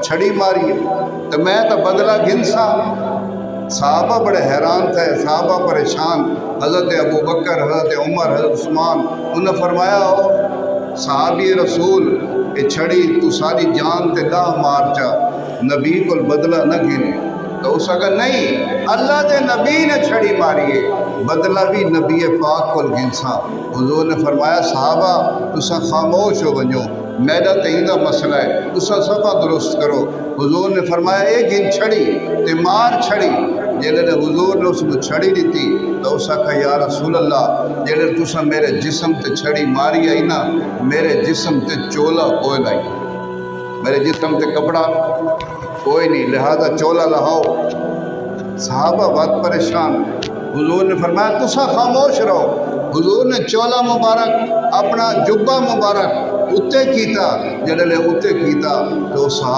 چھڑی ماری تو میں تو بدلہ گھنسا۔ صحابہ بڑے حیران تھے، صحابہ پریشان، حضرت ابو بکر، حضرت عمر، حضرت عثمان، انہوں نے فرمایا ہو صحابی رسول یہ چھڑی تو ساری جان تے گاہ مار چا، نبی کو بدلہ نہ گھنے۔ تو اس اگر نہیں اللہ دے نبی نے چھڑی ماری ہے، بدلہ بھی نبی پاک کو گھنسا۔ حضور نے فرمایا صحابہ تسا خاموش ہو ونجو، میرا تہیدہ مسئلہ ہے، تسا صفحہ درست کرو۔ حضور نے فرمایا اے گھن چھڑی تے مار چھڑی۔ جیلے حضور نے اس کو چھڑی دیتی تو اسا کہا یا رسول اللہ جیلے تسا میرے جسم تے چھڑی ماری آئی نا، میرے جسم تے چولا کوئی نہیں، میرے جسم تے کپڑا کوئی نہیں، لہذا چولا لہاؤ۔ صحابہ بہت پریشان۔ حضور نے فرمایا تسا خاموش رہو۔ حضور نے چولا مبارک اپنا جبہ مبارک اتے کیتا، جڑے اتے کیتا تو صحابہ